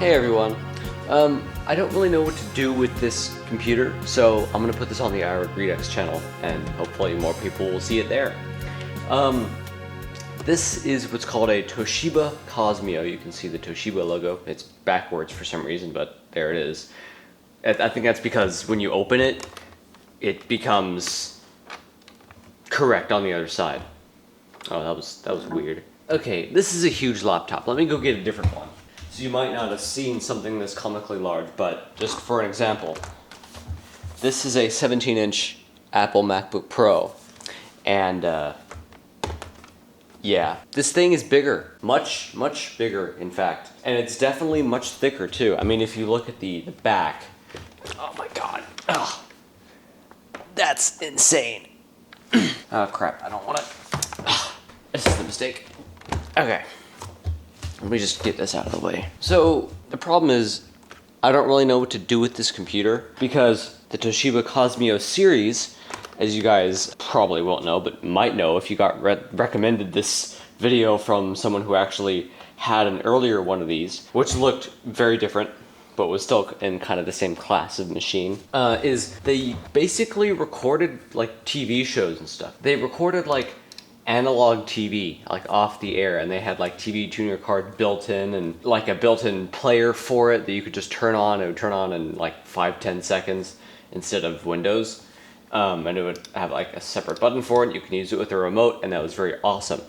Hey everyone. I don't really know what to do with this computer, so I'm gonna put this on the iRegredex channel, and hopefully more people will see it there. This is what's called a Toshiba Qosmio. You can see the Toshiba logo. It's backwards for some reason, but there it is. I think that's because when you open it, it becomes correct on the other side. Oh, that was weird. Okay, this is a huge laptop. Let me go get a different one. So you might not have seen something this comically large, but just for an example, this is a 17-inch Apple MacBook Pro, and yeah, this thing is bigger, much bigger in fact, and it's definitely much thicker too. I mean, if you look at the back, oh my god, oh, that's insane. Oh crap, I don't want it. This is the mistake. Okay. Let me just get this out of the way. So the problem is I don't really know what to do with this computer because the Toshiba Qosmio series, as you guys probably won't know, but might know if you got recommended this video from someone who actually had an earlier one of these, which looked very different, but was still in kind of the same class of machine, is they basically recorded like TV shows and stuff. They recorded like analog TV, like off the air, and they had like TV tuner card built in and like a built-in player for it that you could just turn on. It would turn on in like 5-10 seconds instead of Windows, and it would have like a separate button for it. You can use it with a remote, and that was very awesome.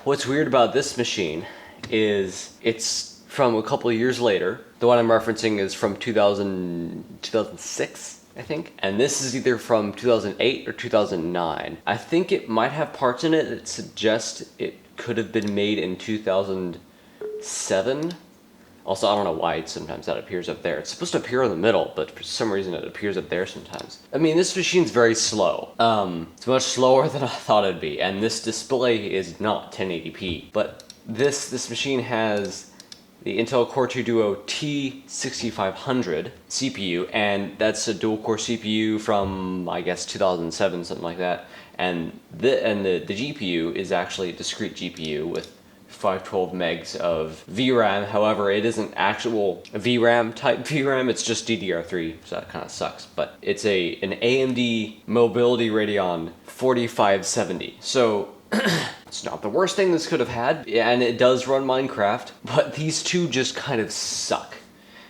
What's weird about this machine is it's from a couple of years later. The one I'm referencing is from 2006, I think. And this is either from 2008 or 2009. I think it might have parts in it that suggest it could have been made in 2007. Also, I don't know why sometimes that appears up there. It's supposed to appear in the middle, but for some reason it appears up there sometimes. I mean, this machine's very slow. It's much slower than I thought it'd be, and this display is not 1080p. But this machine has the Intel Core 2 Duo T6500 CPU, and that's a dual-core CPU from, I guess, 2007, something like that. And the GPU is actually a discrete GPU with 512 megs of VRAM. However, it isn't actual VRAM type VRAM, it's just DDR3, so that kind of sucks. But it's an AMD Mobility Radeon 4570. So it's not the worst thing this could have had, and it does run Minecraft, but these two just kind of suck.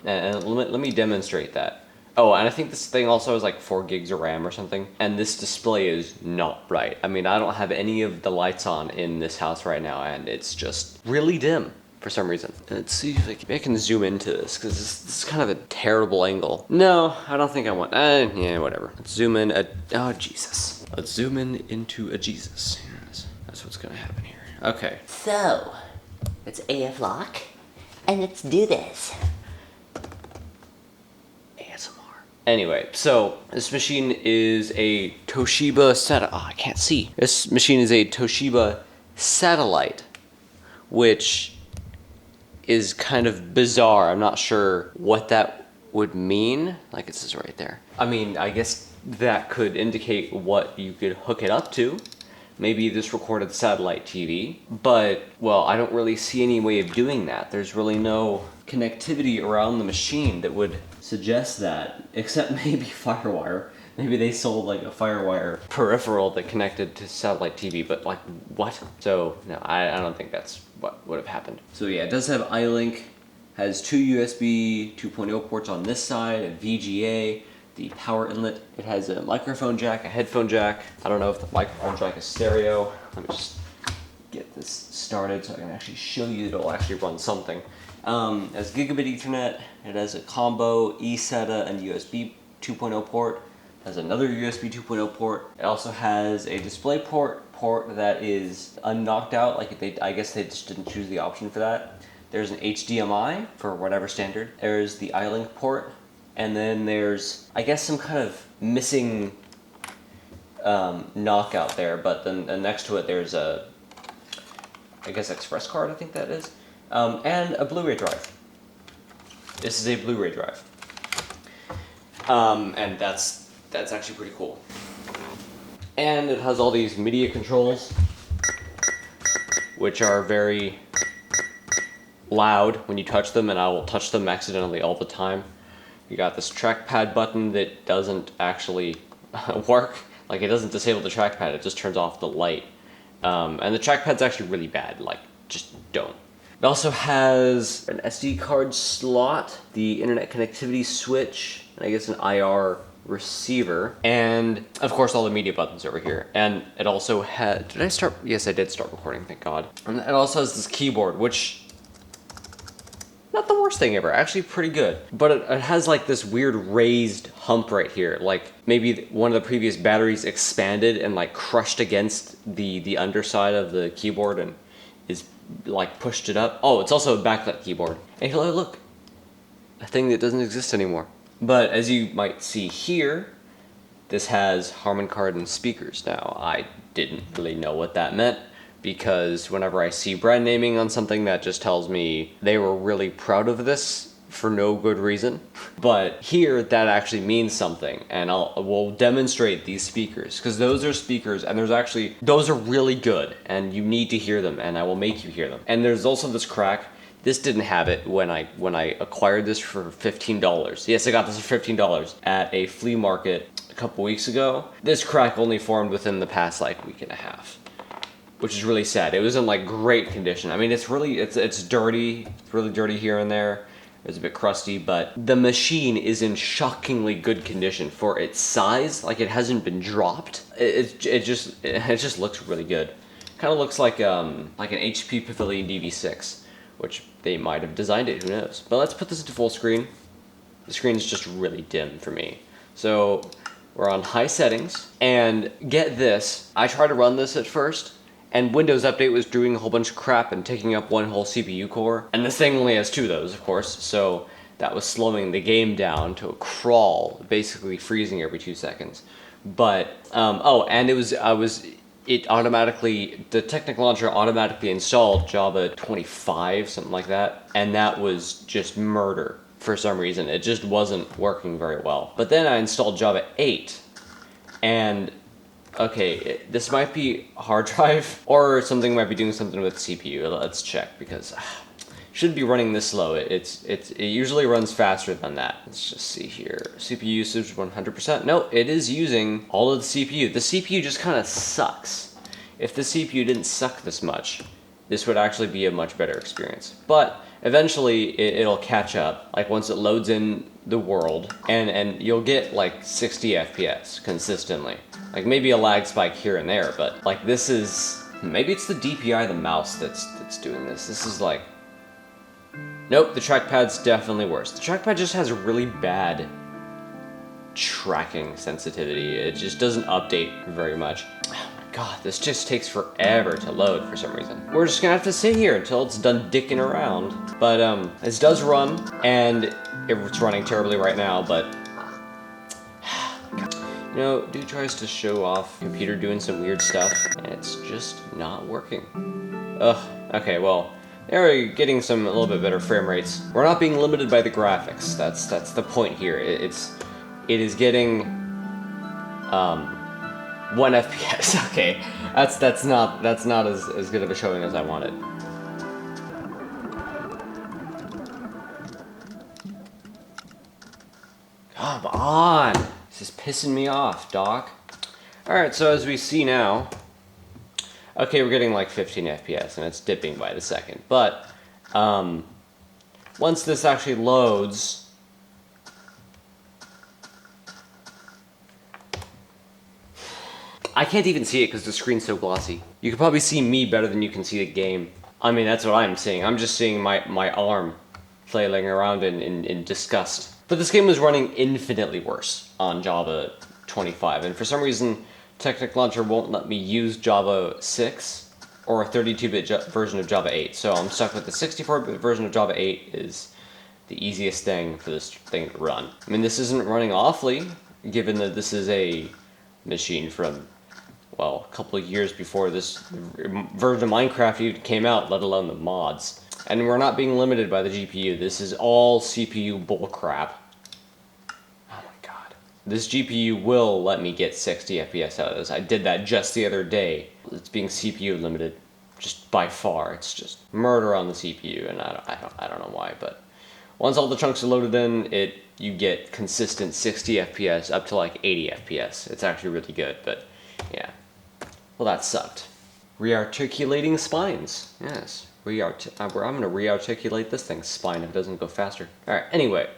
And let me demonstrate that. Oh, and I think this thing also has like 4 gigs of RAM or something, and this display is not bright. I mean, I don't have any of the lights on in this house right now, and it's just really dim for some reason. Let's see if I can zoom into this, because this is kind of a terrible angle. No, I don't think I want, yeah, whatever. Let's zoom in oh, Jesus. Let's zoom in into a Jesus. That's what's gonna happen here. Okay. So, it's AF lock, and let's do this. ASMR. Anyway, so this machine is a Toshiba I can't see. This machine is a Toshiba satellite, which is kind of bizarre. I'm not sure what that would mean. Like it says right there. I mean, I guess that could indicate what you could hook it up to. Maybe this recorded satellite TV, but, well, I don't really see any way of doing that. There's really no connectivity around the machine that would suggest that, except maybe FireWire. Maybe they sold like a FireWire peripheral that connected to satellite TV, but like, what? So, no, I don't think that's what would have happened. So yeah, it does have iLink, has 2 USB 2.0 ports on this side, a VGA, the power inlet. It has a microphone jack, a headphone jack. I don't know if the microphone jack is stereo. Let me just get this started so I can actually show you that it'll actually run something. It has gigabit Ethernet. It has a combo eSATA and USB 2.0 port. It has another USB 2.0 port. It also has a display port that is unknocked out. Like I guess they just didn't choose the option for that. There's an HDMI for whatever standard. There's the iLink port. And then there's, I guess, some kind of missing knockout there, but then next to it there's a, I guess, express card, I think that is, and a Blu-ray drive. This is a Blu-ray drive, and that's actually pretty cool. And it has all these media controls, which are very loud when you touch them, and I will touch them accidentally all the time. You got this trackpad button that doesn't actually work. Like, it doesn't disable the trackpad, it just turns off the light. And the trackpad's actually really bad, like, just don't. It also has an SD card slot, the internet connectivity switch, and I guess an IR receiver, and of course all the media buttons over here. And it also had, did I start? Yes, I did start recording, thank God. And it also has this keyboard, which, not the worst thing ever, actually pretty good. But it has like this weird raised hump right here. Like maybe one of the previous batteries expanded and like crushed against the underside of the keyboard and is like pushed it up. Oh, it's also a backlit keyboard. Hey, hello, look, a thing that doesn't exist anymore. But as you might see here, this has Harman Kardon speakers. Now, I didn't really know what that meant, because whenever I see brand naming on something, that just tells me they were really proud of this for no good reason. But here, that actually means something, and we'll demonstrate these speakers, because those are speakers, and those are really good, and you need to hear them, and I will make you hear them. And there's also this crack. This didn't have it when I acquired this for $15. Yes, I got this for $15 at a flea market a couple weeks ago. This crack only formed within the past like week and a half, which is really sad. It was in like great condition. I mean, it's dirty. It's really dirty here and there. It's a bit crusty, but the machine is in shockingly good condition for its size. Like, it hasn't been dropped. It just looks really good. Kind of looks like an HP Pavilion DV6, which they might have designed it, who knows. But let's put this into full screen. The screen is just really dim for me. So we're on high settings, and get this, I tried to run this at first, and Windows Update was doing a whole bunch of crap and taking up one whole CPU core. And this thing only has 2 of those, of course, so that was slowing the game down to a crawl, basically freezing every 2 seconds. But, the Technic Launcher automatically installed Java 25, something like that, and that was just murder for some reason. It just wasn't working very well. But then I installed Java 8, and okay, this might be hard drive, or something might be doing something with CPU. Let's check, because should be running this slow. It usually runs faster than that. Let's just see here. CPU usage 100%. No, it is using all of the CPU. The CPU just kind of sucks. If the CPU didn't suck this much, this would actually be a much better experience. But eventually it'll catch up, like once it loads in the world, and you'll get like 60 FPS consistently. Like maybe a lag spike here and there, but like this is, maybe it's the DPI of the mouse that's doing this. This is like, nope, the trackpad's definitely worse. The trackpad just has really bad tracking sensitivity. It just doesn't update very much. Oh my god, this just takes forever to load for some reason. We're just gonna have to sit here until it's done dicking around. But this does run, and it's running terribly right now, but you know, dude tries to show off computer doing some weird stuff, and it's just not working. Ugh, okay, well, they're getting a little bit better frame rates. We're not being limited by the graphics. That's the point here. It is getting 1 FPS. Okay, that's not as good of a showing as I wanted. Come on, this is pissing me off, Doc. All right, so as we see now. Okay, we're getting like 15 FPS, and it's dipping by the second. But once this actually loads, I can't even see it because the screen's so glossy. You can probably see me better than you can see the game. I mean, that's what I'm seeing. I'm just seeing my arm flailing around in disgust. But this game was running infinitely worse on Java 25, and for some reason, Technic Launcher won't let me use Java 6 or a 32-bit version of Java 8, so I'm stuck with the 64-bit version of Java 8 is the easiest thing for this thing to run. I mean, this isn't running awfully, given that this is a machine from, well, a couple of years before this version of Minecraft even came out, let alone the mods. And we're not being limited by the GPU. This is all CPU bullcrap. This GPU will let me get 60 FPS out of this. I did that just the other day. It's being CPU limited. just by far. It's just murder on the CPU, and I don't know why, but once all the chunks are loaded in, you get consistent 60 FPS up to like 80 FPS. It's actually really good, but yeah. Well, that sucked. Rearticulating spines. Yes. I'm going to rearticulate this thing's spine if it doesn't go faster. Alright, anyway.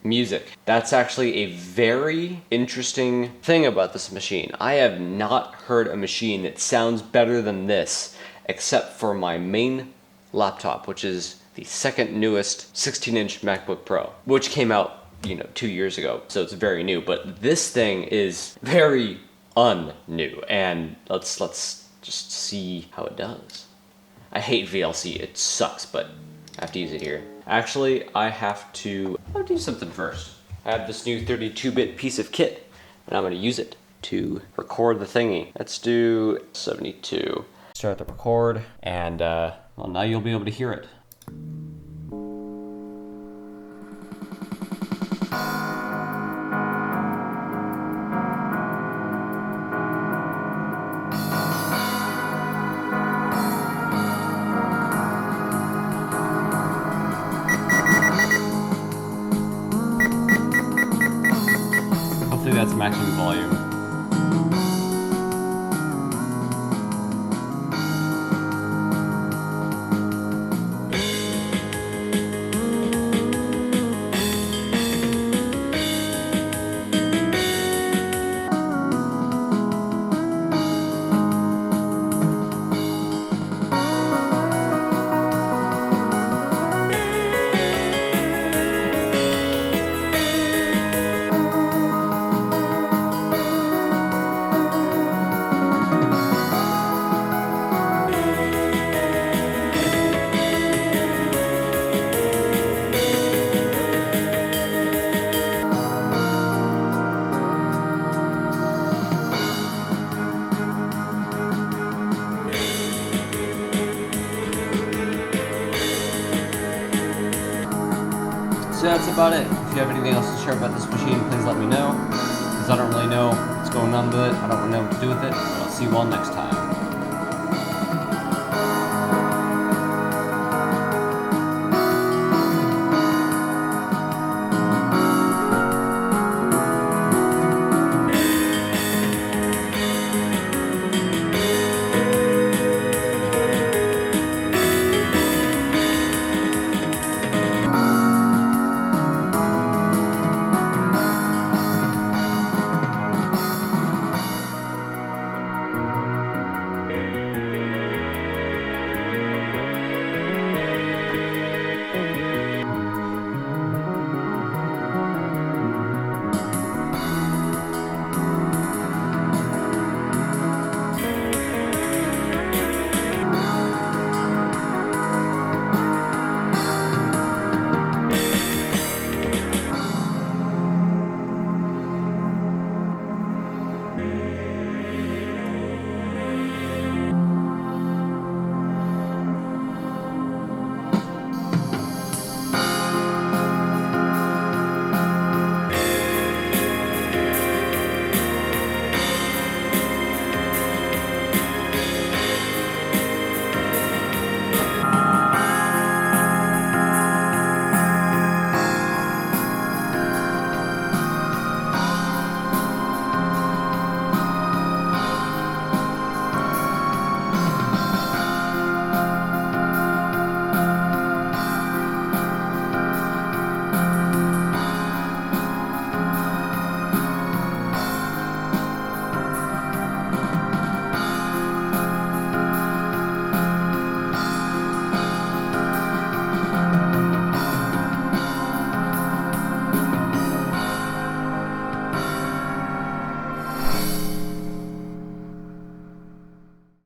Music. That's actually a very interesting thing about this machine. I have not heard a machine that sounds better than this, except for my main laptop, which is the second newest 16-inch MacBook Pro, which came out, 2 years ago, so it's very new. But this thing is very un-new, and let's just see how it does. I hate VLC, it sucks, but I have to use it here. Actually, I'll do something first. I have this new 32-bit piece of kit, and I'm gonna use it to record the thingy. Let's do 72. Start the record, and well, now you'll be able to hear it. Hopefully that's maximum volume. So that's about it. If you have anything else to share about this machine, please let me know, because I don't really know what's going on with it. I don't really know what to do with it, but I'll see you all next time.